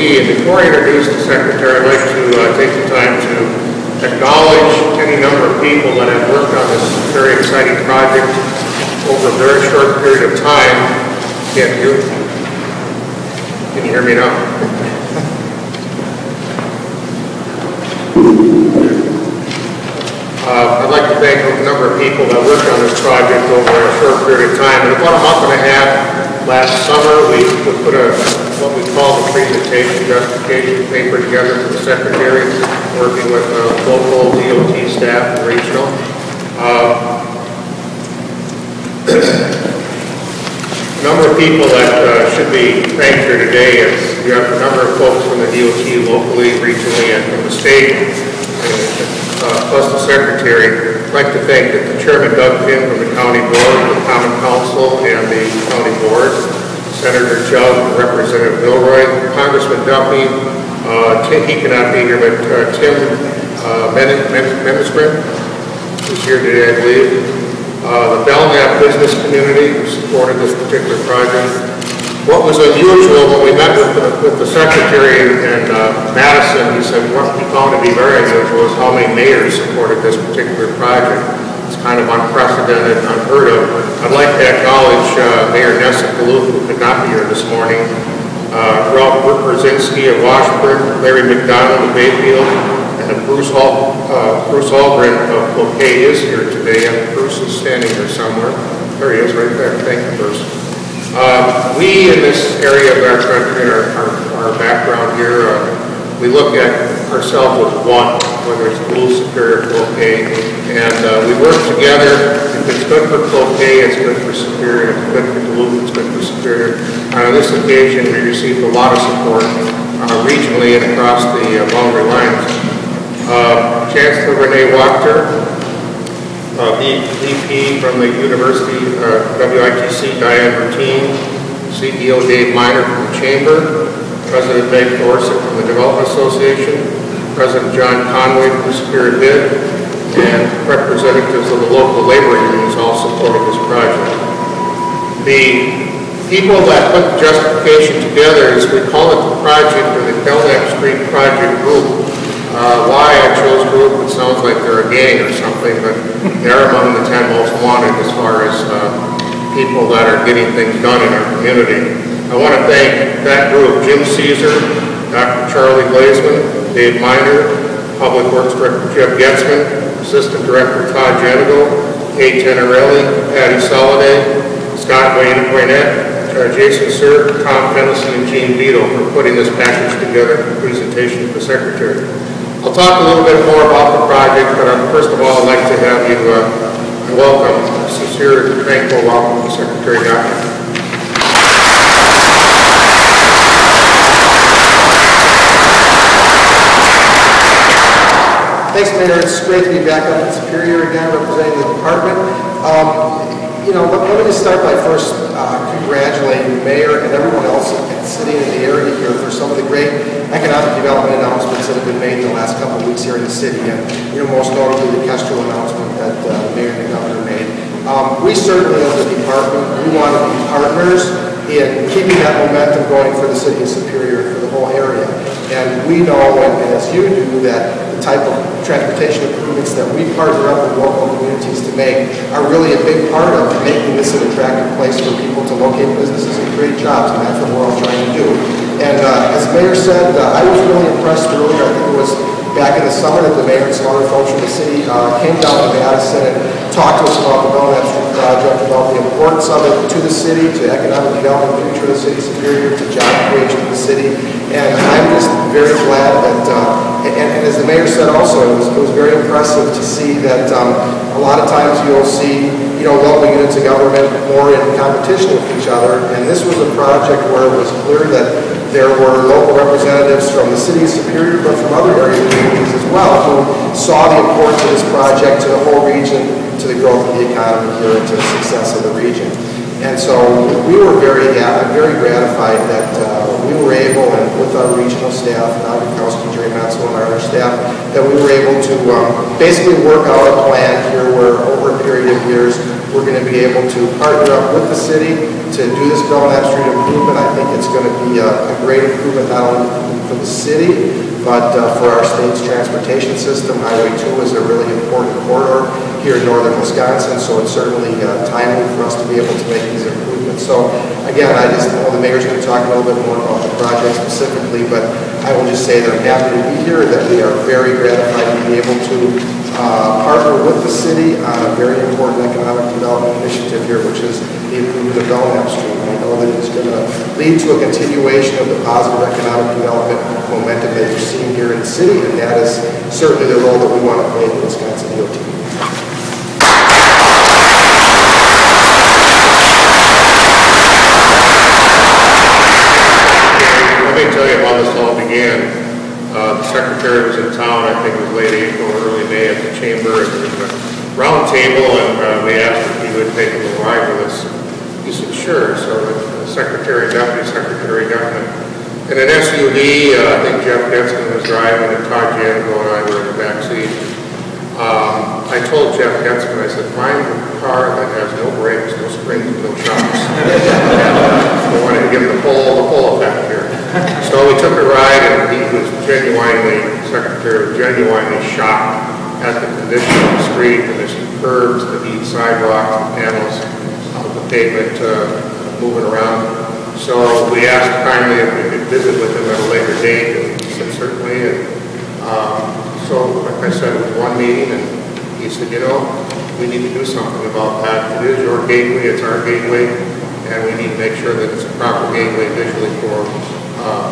And before I introduce the Secretary, I'd like to take the time to acknowledge any number of people that have worked on this very exciting project over a very short period of time. Can you hear me now? I'd like to thank a number of people that worked on this project over a short period of time. And about a month and a half last summer, we put what we call the presentation justification paper together for the Secretary, working with local DOT staff and regional. A number of people that should be thanked here today is you have a number of folks from the DOT locally, regionally, and from the state, plus the Secretary. I'd like to thank the Chairman Doug Finn from the County Board, the Common Council, and the County Board, Senator Judd, Representative Milroy, Congressman Duffy, he cannot be here, but Tim Menesgrin, who's here today, I believe. The Belknap business community who supported this particular project. What was unusual when we met with the Secretary in Madison, he said what he found to be very unusual is how many mayors supported this particular project. It's kind of unprecedented, unheard of. I'd like to acknowledge Mayor Nessa Kaluf, who could not be here this morning, Ralph Brzezinski of Washburn, Larry McDonald of Bayfield, and Bruce Algren of Cloquet is here today, and Bruce is standing there somewhere. There he is, right there. Thank you, Bruce. We in this area of our country, our background here, we look at ourselves as one, whether it's Duluth, Superior, Cloquet, and we work together. If it's good for Cloquet, it's good for Superior. If it's good for Duluth, it's good for Superior. On this occasion, we received a lot of support regionally and across the boundary lines. Chancellor Renee Wachter, VP from the University, WITC, Diane Bertine, CEO Dave Miner from the Chamber, President Meg Thorson from the Development Association, President John Conway from the Superior Bid, and representatives of the local labor unions all supported this project. The people that put the justification together is, we call it the project, or the Belknap Street Project Group. Why I chose group, it sounds like they're a gang or something, but they're among the 10 most wanted as far as people that are getting things done in our community. I want to thank that group: Jim Caesar, Dr. Charlie Glazeman, Dave Miner, Public Works Director Jeff Getzman, Assistant Director Todd Janigo, Kate Tenerelli, Patty Soliday, Scott Waynette, Jason Sir, Tom Fennessy, and Gene Vito for putting this package together for presentation to the Secretary. I'll talk a little bit more about the project, but first of all, I'd like to have you welcome, a sincere, thankful welcome to Secretary Dockett. Thanks, Mayor. It's great to be back up in Superior again, representing the department. Let me just start by first congratulating the Mayor and everyone else sitting in the area here for some of the great economic development announcements that have been made in the last couple of weeks here in the city, and most notably the Kestrel announcement that the Mayor and the Governor made. We certainly, as a department, we want to be partners in keeping that momentum going for the city of Superior, for the whole area. And we know, and as you do, that the type of transportation improvements that we partner up with local communities to make are really a big part of making this an attractive place for people to locate businesses and create jobs, and that's what we're all trying to do. And as the Mayor said, I was really impressed earlier, I think it was back in the summer, that the Mayor and some other folks from the city came down to Madison and talked to us about the Belknap Street project, about the importance of it to the city, to economic development, future of the city of Superior, to job creation of the city. And I'm just very glad that, and as the Mayor said also, it was very impressive to see that a lot of times you'll see local units of government more in competition with each other, and this was a project where it was clear that there were local representatives from the city of Superior, but from other area communities as well, who saw the importance of this project to the whole region, to the growth of the economy here, and to the success of the region. And so we were very gratified that we were able, and with our regional staff, Nadia Kowski, Jerry Metzel, and our other staff, that we were able to basically work out a plan here where over a period of years, we're going to be able to partner up with the city to do this Belknap Street improvement. I think it's going to be a great improvement not only for the city, but for our state's transportation system. Highway 2 is a really important corridor here in northern Wisconsin, so it's certainly timely for us to be able to make these improvements. So again, I just know the mayor's going to talk a little bit more about the project specifically, but I will just say that I'm happy to be here, that we are very gratified to be able to partner with the city on a very important economic development initiative here, which is the improvement of Belknap Street. I know that it's going to lead to a continuation of the positive economic development momentum that you're seeing here in the city, and that is certainly the role that we want to play in the Wisconsin DOT. Let me tell you how this all began. The secretary was in town, I think it was late April or early May at the chamber, and there was a round table, and we asked if he would take a little ride with us. He said, sure. So the secretary, deputy secretary got in an SUV. I think Jeff Getzman was driving, and Todd Janko and I were in the back seat. I told Jeff Getzman, I said, find a car that has no brakes, no springs, no shocks. So I wanted to give him the full effect here. So we took a ride, and he was the secretary was genuinely shocked at the condition of the street, and there's some curbs that need sidewalks and panels of the pavement moving around. So we asked kindly if we could visit with him at a later date, and he said certainly. And so, like I said, it was one meeting, and he said, you know, we need to do something about that. It is your gateway, it's our gateway, and we need to make sure that it's a proper gateway visually for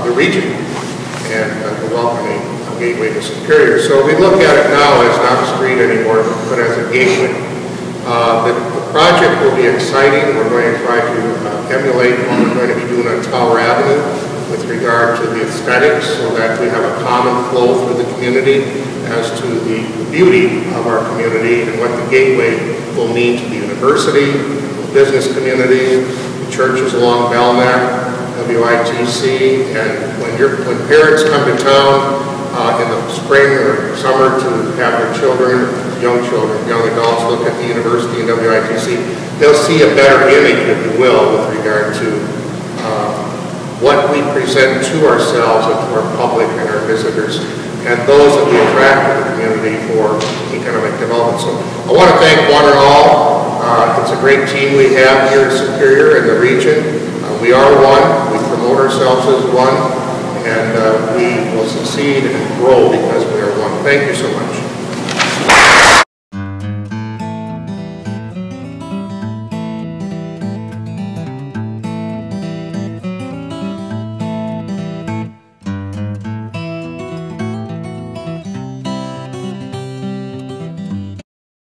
the region and the welcoming gateway to Superior. So we look at it now as not a street anymore, but as a gateway. The project will be exciting. We're going to try to emulate what we're going to be doing on Tower Avenue with regard to the aesthetics, so that we have a common flow through the community as to the beauty of our community and what the gateway will mean to the university, the business community, the churches along Belknap, WITC, and when parents come to town in the spring or summer to have their children, young adults look at the university and WITC, they'll see a better image, if you will, with regard to what we present to ourselves and to our public and our visitors, and those that we attract to the community for economic development. So I want to thank one and all. It's a great team we have here in Superior and the region. We are one. We promote ourselves as one, and we will succeed and grow because we are one. Thank you so much.